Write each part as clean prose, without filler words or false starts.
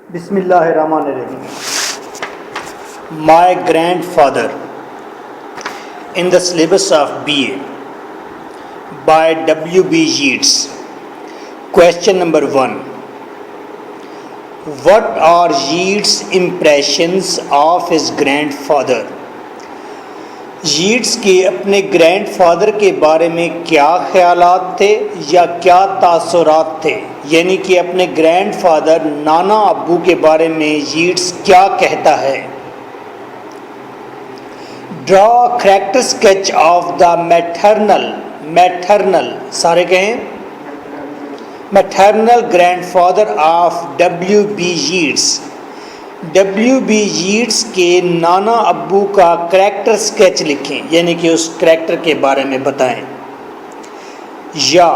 Bismillahirrahmanirrahim. My grandfather in the syllabus of BA by W.B. Yeats. Question number 1. What are Yeats' impressions of his grandfather? یٹس کے اپنے grand father کے بارے میں کیا خیالات تھے یا کیا تاثرات تھے، یعنی کہ اپنے گرینڈ فادر نانا ابو کے بارے میں یٹس کیا کہتا ہے؟ Draw character sketch of the maternal سارے کہیں maternal grand father of W B Yeats. W B Yeats کے نانا ابو کا کریکٹر اسکیچ لکھیں، یعنی کہ اس کریکٹر کے بارے میں بتائیں. یا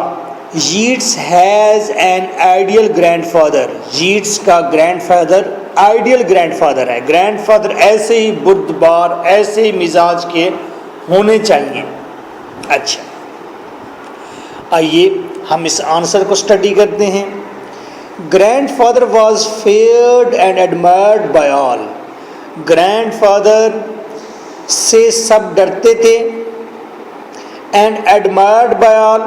Yeats has an ideal grand father, Yeats کا grand father ideal grand father ہے، گرینڈ فادر ایسے ہی بردبار ایسے ہی مزاج کے ہونے چاہیے. اچھا آئیے ہم اس آنسر کو اسٹڈی کرتے ہیں. Grand father was feared and admired by all. Grand father سے سب ڈرتے تھے، اینڈ ایڈمائرڈ بائی آل،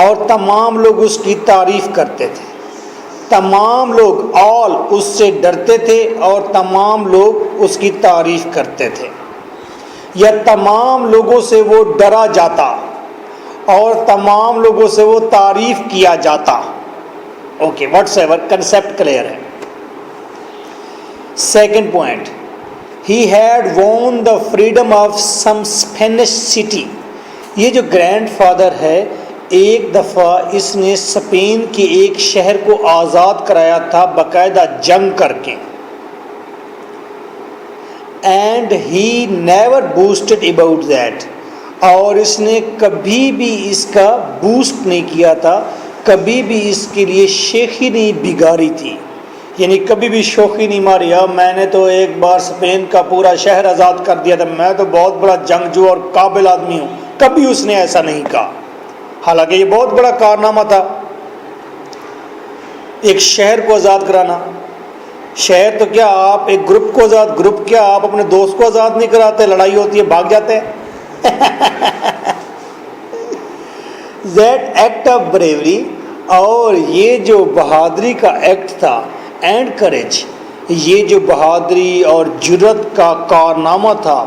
اور تمام لوگ اس کی تعریف کرتے تھے. تمام لوگ آل اس سے ڈرتے تھے اور تمام لوگ اس کی تعریف کرتے تھے، یا تمام لوگوں سے وہ ڈرا جاتا اور تمام لوگوں سے وہ تعریف کیا جاتا. Okay what's ever concept clear ہے. سیکنڈ پوائنٹ، ہی ہیڈ وون the freedom of some Spanish city. یہ جو گرینڈ فادر ہے ایک دفعہ اس نے اسپین کے ایک شہر کو آزاد کرایا تھا باقاعدہ جنگ کر کے. And he never boosted about that, اور اس نے کبھی بھی اس کا بوسٹ نہیں کیا تھا، کبھی بھی اس کے لیے شیخی نہیں بگاری تھی، یعنی کبھی بھی شوخی نہیں ماری. میں نے تو ایک بار اسپین کا پورا شہر آزاد کر دیا تھا، میں تو بہت بڑا جنگجو اور قابل آدمی ہوں، کبھی اس نے ایسا نہیں کہا. حالانکہ یہ بہت بڑا کارنامہ تھا ایک شہر کو آزاد کرانا. شہر تو کیا آپ ایک گروپ کو آزاد، گروپ کیا آپ اپنے دوست کو آزاد نہیں کراتے، لڑائی ہوتی ہے بھاگ جاتے ہیں. That act of bravery، اور یہ جو بہادری کا ایکٹ تھا، اینڈ courage، یہ جو بہادری اور جرأت کا کارنامہ تھا.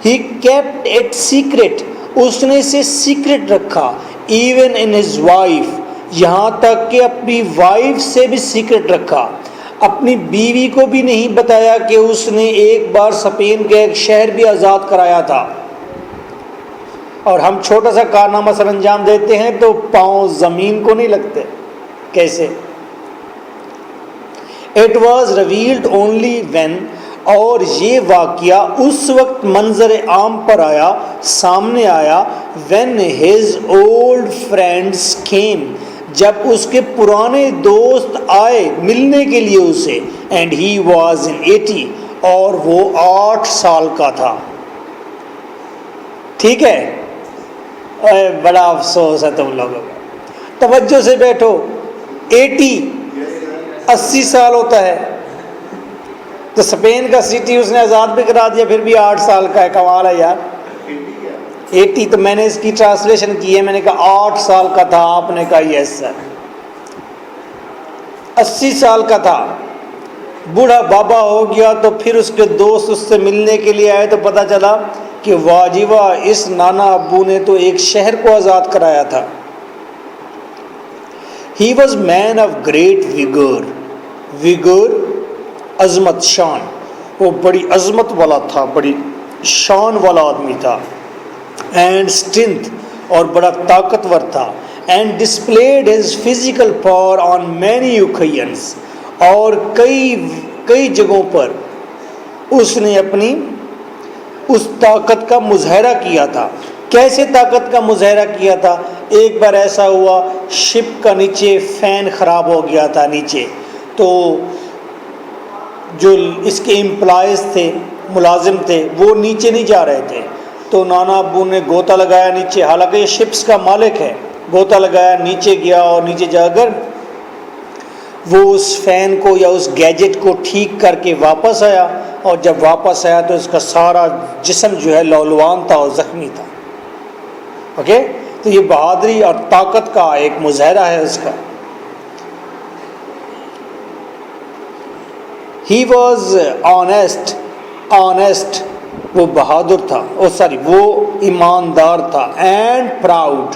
he kept it secret، اس نے اسے سیکرٹ رکھا. even in his wife، یہاں تک کہ اپنی وائف سے بھی سیکرٹ رکھا، اپنی بیوی کو بھی نہیں بتایا کہ اس نے ایک بار اسپین کے ایک شہر بھی آزاد کرایا تھا. اور ہم چھوٹا سا کارنامہ سر انجام دیتے ہیں تو پاؤں زمین کو نہیں لگتے. کیسے؟ It was revealed only when, اور یہ واقعہ اس وقت منظر عام پر آیا، سامنے آیا. When his old friends came, جب اس کے پرانے دوست آئے ملنے کے لیے اسے. اینڈ ہی واز ان 80، اور وہ 8 سال کا تھا. ٹھیک ہے، بڑا افسوس ہے تم لوگوں کا. توجہ سے بیٹھو، 80 سال ہوتا ہے تو اسپین کا سٹی اس نے آزاد بھی کرا دیا، پھر بھی 8 سال کا ہے. کمال ہے یار. 80 تو میں نے اس کی ٹرانسلیشن کی ہے، میں نے کہا 8 سال کا تھا، آپ نے کہا یس سر. 80 سال کا تھا، بوڑھا بابا ہو گیا. تو پھر اس کے دوست اس سے ملنے کے لیے آئے تو پتہ چلا کہ واہ اس نانا ابو نے تو ایک شہر کو آزاد کرایا تھا. He was man of great vigour, عظمت شان، وہ بڑی عظمت والا تھا، بڑی شان والا آدمی تھا. اینڈ اسٹرینتھ، اور بڑا طاقتور تھا. And displayed his physical power on many occasions, اور کئی جگہوں پر اس نے اپنی اس طاقت کا مظاہرہ کیا تھا. کیسے طاقت کا مظاہرہ کیا تھا؟ ایک بار ایسا ہوا، شپ کا نیچے فین خراب ہو گیا تھا نیچے، تو جو اس کے امپلائیز تھے، ملازم تھے، وہ نیچے نہیں جا رہے تھے. تو نانا ابو نے گوتا لگایا نیچے، حالانکہ یہ شپس کا مالک ہے، گوتا لگایا، نیچے گیا اور نیچے جا کر وہ اس فین کو یا اس گیجٹ کو ٹھیک کر کے واپس آیا، اور جب واپس آیا تو اس کا سارا جسم جو ہے لولوان تھا اور زخمی تھا۔ اوکے، تو یہ بہادری اور طاقت کا ایک مظاہرہ ہے اس کا۔ ہی واز آنیسٹ، وہ بہادر تھا، وہ ایماندار تھا، اینڈ پراؤڈ،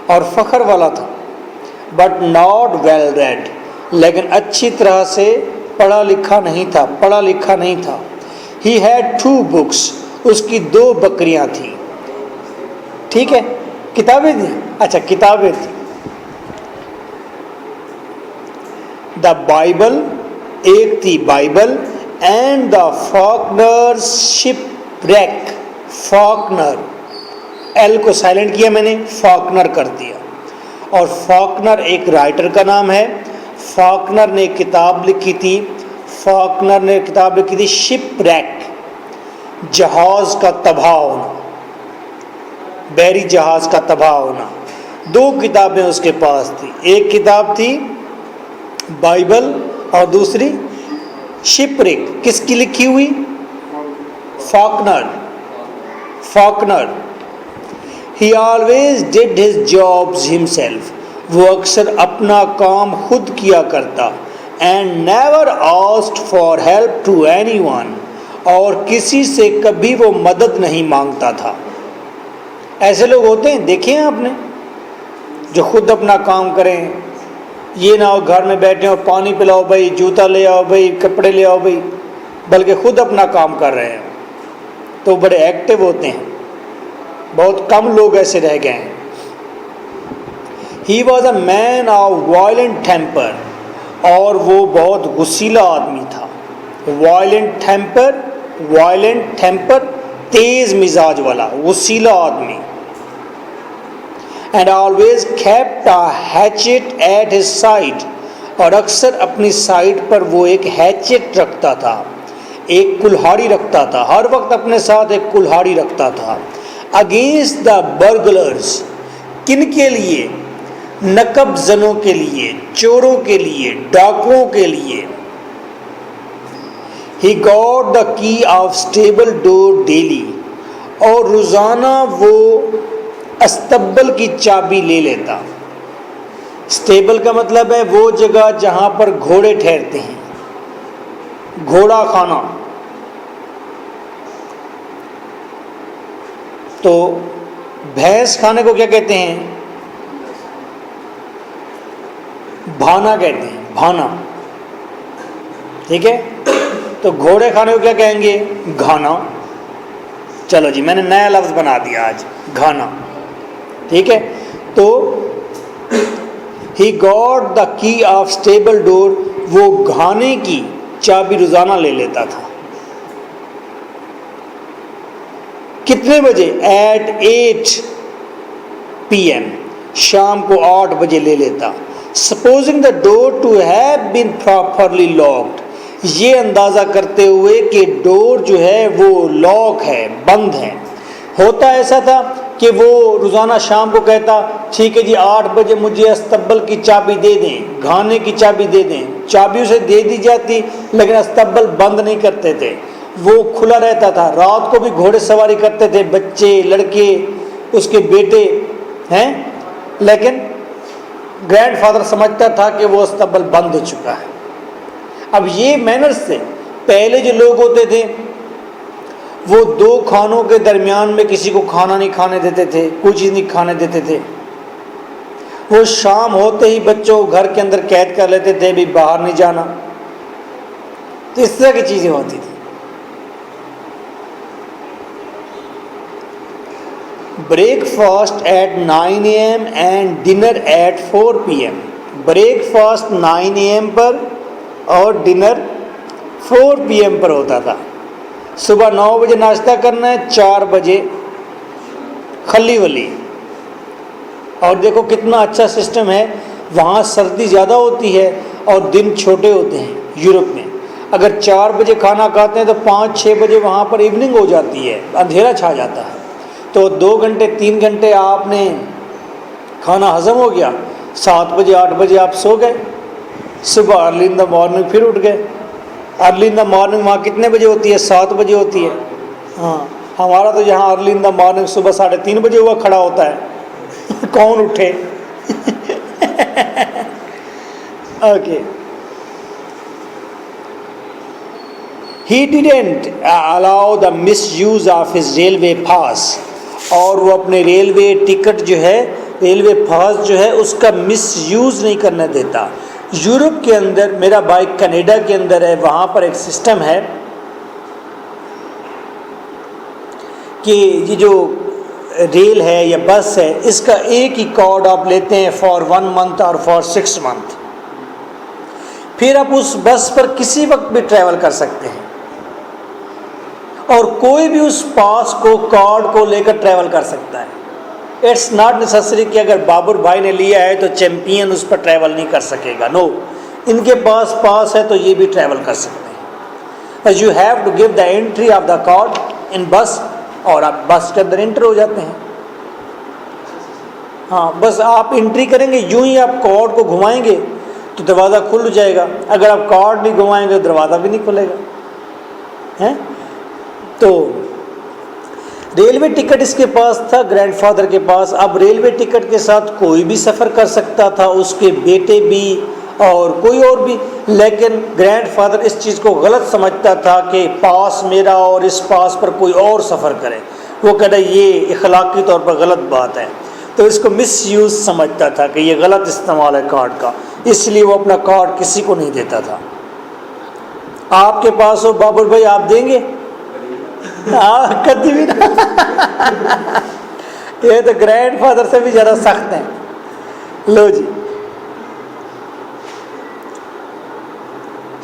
اور فخر والا تھا، بٹ ناٹ ویل ریڈ، لیکن اچھی طرح سے پڑھا لکھا نہیں تھا۔ ہی ہیڈ 2 books، اس کی 2 بکریاں تھیں۔ ٹھیک ہے، کتابیں تھیں، اچھا کتابیں تھیں۔ دا بائبل، ایک تھی Bible, and the Faulkner shipwreck, Faulkner, L کو سائلنٹ کیا میں نے، فاکنر کر دیا، اور فاکنر ایک رائٹر کا نام ہے۔ فاکنر نے کتاب لکھی تھی شپ ریک، جہاز کا تباہ ہونا، بحری جہاز کا تباہ ہونا۔ 2 کتابیں اس کے پاس تھی، ایک کتاب تھی بائبل اور دوسری شپ ریک، کس کی لکھی ہوئی؟ Faulkner. He always did his jobs himself، وہ اکثر اپنا کام خود کیا کرتا، and never asked for help to anyone، اور کسی سے کبھی وہ مدد نہیں مانگتا تھا۔ ایسے لوگ ہوتے ہیں، دیکھیں آپ نے، جو خود اپنا کام کریں، یہ نہ ہو گھر میں بیٹھے ہو، پانی پلاؤ بھائی، جوتا لے آؤ بھائی، کپڑے لے آؤ بھائی، بلکہ خود اپنا کام کر رہے ہیں، تو بڑے ایکٹیو ہوتے ہیں۔ بہت کم لوگ ایسے رہ گئے ہیں۔ He was a man of violent temper, اور وہ بہت غصیلا آدمی تھا۔ وائلنٹ ٹیمپر، تیز مزاج والا، غصیلا آدمی۔ And always kept a hatchet at his side, اور اکثر اپنی سائڈ پر وہ ایک ہیچٹ رکھتا تھا، ایک کلہاڑی رکھتا تھا، ہر وقت اپنے ساتھ ایک کلہاڑی رکھتا تھا۔ اگینسٹ دا برگلرز، کن کے لیے؟ نقب زنوں کے لیے، چوروں کے لیے، ڈاکوؤں کے لیے۔ ہی گاٹ دا کی آف اسٹیبل ڈور ڈیلی، اور روزانہ وہ استبل کی چابی لے لیتا۔ اسٹیبل کا مطلب ہے وہ جگہ جہاں پر گھوڑے ٹھہرتے ہیں، گھوڑا خانہ۔ تو بھینس کھانے کو کیا کہتے ہیں؟ بھانا کہتے ہیں، بھانا۔ ٹھیک ہے، تو گھوڑے کھانے کو کیا کہیں گے؟ گھانا۔ چلو جی، میں نے نیا لفظ بنا دیا آج، گھانا۔ ٹھیک ہے، تو ہی گاٹ دا کی آف اسٹیبل ڈور، وہ گھانے کی چابی روزانہ لے لیتا تھا۔ کتنے بجے؟ ایٹ 8 PM، شام کو 8 بجے لے لیتا۔ Supposing the door to have been properly locked, یہ اندازہ کرتے ہوئے کہ ڈور جو ہے وہ لاک ہے، بند ہے۔ ہوتا ایسا تھا کہ وہ روزانہ شام کو کہتا، ٹھیک ہے جی 8 بجے مجھے استبل کی چابی دے دیں، گھانے کی چابی دے دیں۔ چابی اسے دے دی جاتی، لیکن استبل بند نہیں کرتے تھے، وہ کھلا رہتا تھا۔ رات کو بھی گھوڑے سواری کرتے تھے، بچے، لڑکے، اس کے بیٹے ہیں، لیکن گرینڈ فادر سمجھتا تھا کہ وہ استبل بند ہو چکا ہے۔ اب یہ مینرز سے پہلے جو لوگ ہوتے تھے، وہ 2 کھانوں کے درمیان میں کسی کو کھانا نہیں کھانے دیتے تھے، کوئی چیز نہیں کھانے دیتے تھے۔ وہ شام ہوتے ہی بچوں کو گھر کے اندر قید کر لیتے تھے، بھی باہر نہیں جانا۔ تو اس طرح کی چیزیں ہوتی تھیں۔ Breakfast at 9 AM and dinner at 4 PM، breakfast 9 AM پر اور ڈنر 4 PM پر ہوتا تھا۔ صبح 9 بجے ناشتہ کرنا ہے، 4 بجے کھلی ولی۔ اور دیکھو کتنا اچھا سسٹم ہے، وہاں سردی زیادہ ہوتی ہے اور دن چھوٹے ہوتے ہیں یورپ میں۔ اگر 4 بجے کھانا کھاتے ہیں تو 5-6 بجے وہاں پر ایوننگ ہو جاتی ہے، اندھیرا چھا جاتا ہے، تو 2 گھنٹے 3 گھنٹے آپ نے کھانا ہضم ہو گیا، 7 بجے 8 بجے آپ سو گئے، صبح ارلی ان دا مارننگ پھر اٹھ گئے۔ ارلی ان دا مارننگ وہاں کتنے بجے ہوتی ہے؟ 7 بجے ہوتی ہے۔ ہاں ہمارا تو یہاں ارلی ان دا مارننگ صبح 3:30 بجے ہوا کھڑا ہوتا ہے کون اٹھے؟ Okay He didn't allow the misuse of his railway pass، اور وہ اپنے ریلوے ٹکٹ جو ہے، ریلوے پاس جو ہے اس کا مس یوز نہیں کرنے دیتا۔ یورپ کے اندر، میرا بھائی کینیڈا کے اندر ہے، وہاں پر ایک سسٹم ہے کہ یہ جو ریل ہے یا بس ہے، اس کا ایک ہی کارڈ آپ لیتے ہیں فار 1 month اور فار 6 month، پھر آپ اس بس پر کسی وقت بھی ٹریول کر سکتے ہیں، اور کوئی بھی اس پاس کو، کارڈ کو لے کر ٹریول کر سکتا ہے۔ اٹس ناٹ نیسسری کہ اگر بابر بھائی نے لیا ہے تو چیمپئن اس پر ٹریول نہیں کر سکے گا، نو، ان کے پاس پاس ہے تو یہ بھی ٹریول کر سکتے ہیں۔ You have to give the entry of the card in bus, اور آپ بس کے اندر انٹر ہو جاتے ہیں۔ ہاں بس آپ انٹری کریں گے، یوں ہی آپ کارڈ کو گھمائیں گے تو دروازہ کھل جائے گا، اگر آپ کارڈ نہیں گھمائیں گے دروازہ بھی نہیں کھلے گا۔ تو ریلوے ٹکٹ اس کے پاس تھا، گرینڈ فادر کے پاس۔ اب ریلوے ٹکٹ کے ساتھ کوئی بھی سفر کر سکتا تھا، اس کے بیٹے بھی اور کوئی اور بھی، لیکن گرینڈ فادر اس چیز کو غلط سمجھتا تھا کہ پاس میرا اور اس پاس پر کوئی اور سفر کرے، وہ کہتا یہ اخلاقی طور پر غلط بات ہے، تو اس کو مس یوز سمجھتا تھا کہ یہ غلط استعمال ہے کارڈ کا، اس لیے وہ اپنا کارڈ کسی کو نہیں دیتا تھا۔ آپ کے پاس ہو بابر بھائی، آپ دیں گے؟ کبھی بھی نہ۔ یہ تو گرینڈ فادر سے بھی زیادہ سخت ہیں۔ لو جی،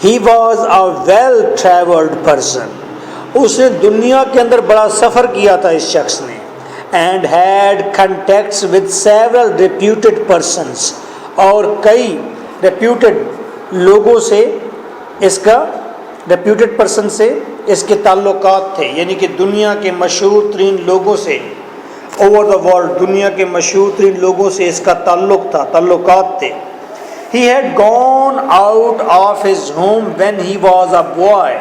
he was a well travelled person, اس نے دنیا کے اندر بڑا سفر کیا تھا اس شخص نے، and had contacts with several reputed persons, اور کئی ریپیوٹیڈ لوگوں سے اس کا، ریپیوٹیڈ پرسن سے اس کے تعلقات تھے، یعنی کہ دنیا کے مشہور ترین لوگوں سے، اوور دا ورلڈ دنیا کے مشہور ترین لوگوں سے اس کا تعلق تھا، تعلقات تھے۔ He had gone out of his home when he was a boy،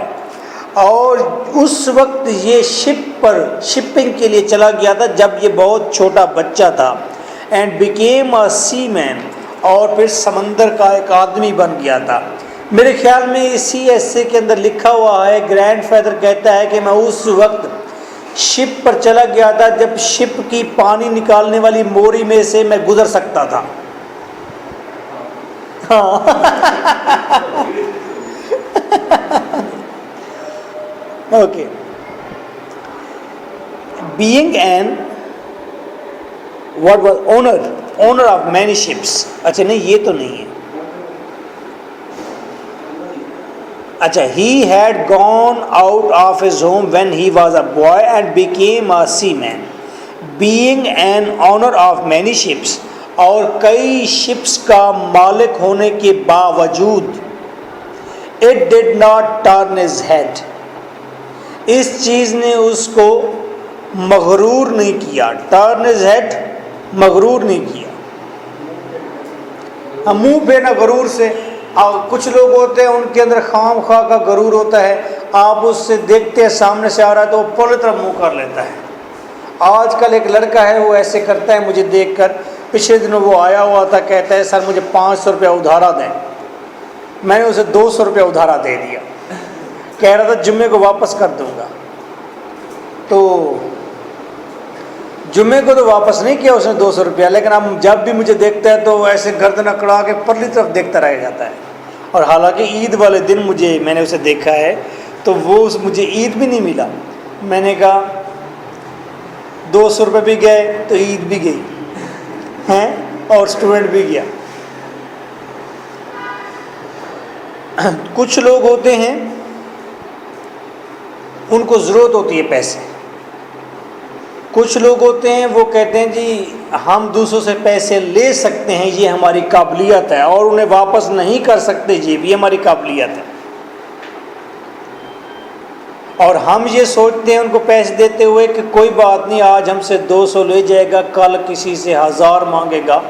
اور اس وقت یہ شپ پر شپنگ کے لیے چلا گیا تھا جب یہ بہت چھوٹا بچہ تھا، and became a seaman، اور پھر سمندر کا ایک آدمی بن گیا تھا۔ میرے خیال میں اسی ایسے کے اندر لکھا ہوا ہے، گرینڈ فادر کہتا ہے کہ میں اس وقت شپ پر چلا گیا تھا جب شپ کی پانی نکالنے والی موری میں سے میں گزر سکتا تھا۔ Okay, being an what was owner of many ships، اچھا نہیں یہ تو نہیں ہے، اچھا he had gone out of his home when he was a boy and became a seaman، being an owner of many ships، اور کئی ships کا مالک ہونے کے باوجود it did not turn his head، اس چیز نے اس کو مغرور نہیں کیا، turn his head مغرور نہیں کیا۔ ہم منہ پہ نہ غرور سے، کچھ لوگ ہوتے ہیں ان کے اندر خام خواہ کا غرور ہوتا ہے، آپ اس سے دیکھتے ہیں سامنے سے آ رہا ہے تو وہ پوری طرح منہ کر لیتا ہے۔ آج کل ایک لڑکا ہے وہ ایسے کرتا ہے مجھے دیکھ کر، پچھلے دنوں وہ آیا ہوا تھا، کہتا ہے سر مجھے 500 روپیہ ادھارا دیں، میں نے اسے 200 روپیہ ادھارا دے دیا، کہہ رہا تھا جمعے کو واپس کر دوں گا، تو جمعے کو تو واپس نہیں کیا اس نے 200 روپیہ، لیکن اب جب بھی مجھے دیکھتا ہے تو ایسے گردن اکڑا کے پرلی طرف دیکھتا رہ جاتا ہے، اور حالانکہ عید والے دن میں نے اسے دیکھا ہے تو وہ مجھے عید بھی نہیں ملا، میں نے کہا 200 روپے بھی گئے تو عید بھی گئی ہیں اور اسٹوڈنٹ بھی گیا۔ کچھ لوگ ہوتے ہیں ان کو ضرورت ہوتی ہے پیسے، کچھ لوگ ہوتے ہیں وہ کہتے ہیں جی ہم دوسروں سے پیسے لے سکتے ہیں، یہ ہماری قابلیت ہے، اور انہیں واپس نہیں کر سکتے، یہ بھی ہماری قابلیت ہے، اور ہم یہ سوچتے ہیں ان کو پیسے دیتے ہوئے کہ کوئی بات نہیں، آج ہم سے 200 لے جائے گا، کل کسی سے 1000 مانگے گا،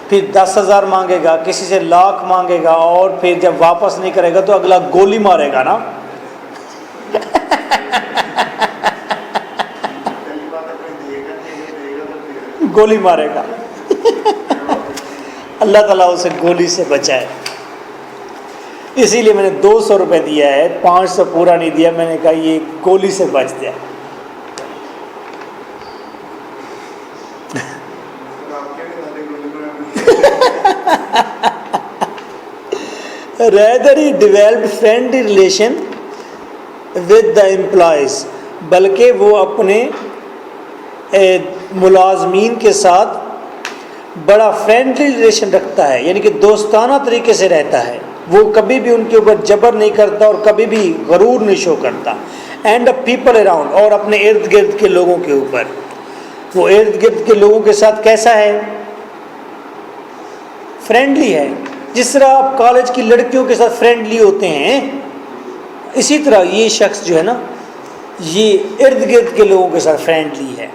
پھر 10,000 مانگے گا، کسی سے 1,00,000 مانگے گا، اور پھر جب واپس نہیں کرے گا تو اگلا گولی مارے گا نا. گولی مارے گا. اللہ تعالیٰ اسے گولی سے بچائے. اسی لیے میں نے 200 روپے دیا ہے، 500 پورا نہیں دیا. میں نے کہا یہ گولی سے بچ جائے. Rather he developed friendly relation with the employees. بلکہ وہ اپنے ملازمین کے ساتھ بڑا فرینڈلی ریلیشن رکھتا ہے، یعنی کہ دوستانہ طریقے سے رہتا ہے. وہ کبھی بھی ان کے اوپر جبر نہیں کرتا اور کبھی بھی غرور نہیں شو کرتا. اینڈ پیپل اراؤنڈ، اور اپنے ارد گرد کے لوگوں کے اوپر وہ ارد گرد کے لوگوں کے ساتھ کیسا ہے؟ فرینڈلی ہے. جس طرح آپ کالج کی لڑکیوں کے ساتھ فرینڈلی ہوتے ہیں، اسی طرح یہ شخص جو ہے نا، یہ ارد گرد کے لوگوں کے ساتھ فرینڈلی ہے.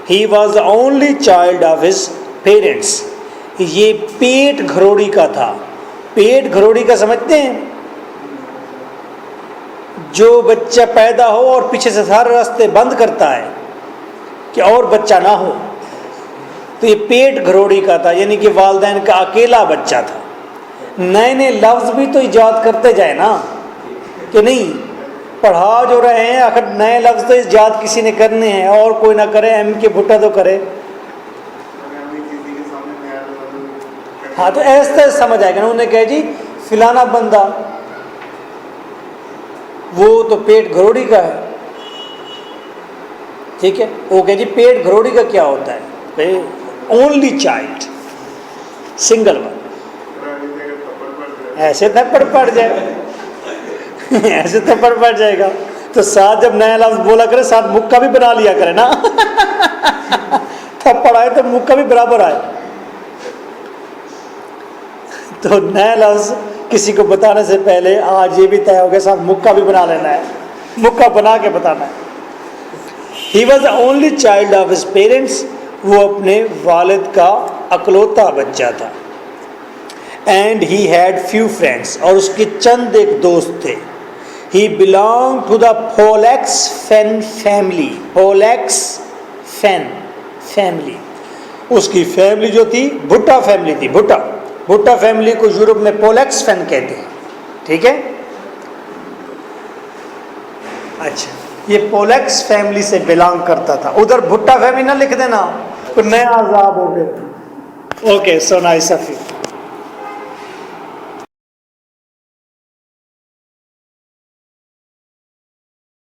He was the only child of his parents. یہ پیٹ گھروڑی کا تھا. پیٹ گھروڑی کا سمجھتے ہیں؟ جو بچہ پیدا ہو اور پیچھے سے سارے راستے بند کرتا ہے کہ اور بچہ نہ ہو، تو یہ پیٹ گھروڑی کا تھا، یعنی کہ والدین کا اکیلا بچہ تھا. نئے نئے لفظ بھی تو ایجاد کرتے جائے نا، کہ نہیں پڑھا جو رہے ہیں، آخر نئے لفظ تو ایجاد کسی نے کرنے ہیں، اور کوئی نہ کرے، ایم کے بھٹا تو کرے. ہاں تو ایسے سمجھ آئے گا نا. انہوں نے کہا جی فلانا بندہ وہ تو پیٹ گھروڑی کا ہے. ٹھیک ہے، وہ کہ جی پیٹ گھروڑی کا کیا ہوتا ہے؟ Only child, single one. ایسے تھپڑ پڑ جائے، ایسے تھپڑ پڑ جائے گا. تو ساتھ جب نیا لفظ بولا کرے ساتھ مکہ بھی بنا لیا کرے نا. تھپڑ آئے تو مکہ بھی برابر آئے. تو نیا لفظ کسی کو بتانے سے پہلے آج یہ بھی طے ہو گیا ساتھ مکہ بھی بنا لینا ہے، مکہ بنا کے بتانا ہے. He was the only child of his parents. وہ اپنے والد کا اکلوتا بچہ تھا. And he had few friends. اور اس کے چند ایک دوست تھے. He belonged to the Pollux Fen family. Pollux Fen family. اس کی فیملی جو تھی بھٹا فیملی تھی. بھٹا فیملی کو یورپ میں پولکس فین کہتے ہیں. ٹھیک ہے، اچھا یہ پولکس فیملی سے بلانگ کرتا تھا. ادھر بھٹا فیملی نہ لکھ دینا، تو نیا عذاب ہو گیا. Okay, so nice of you.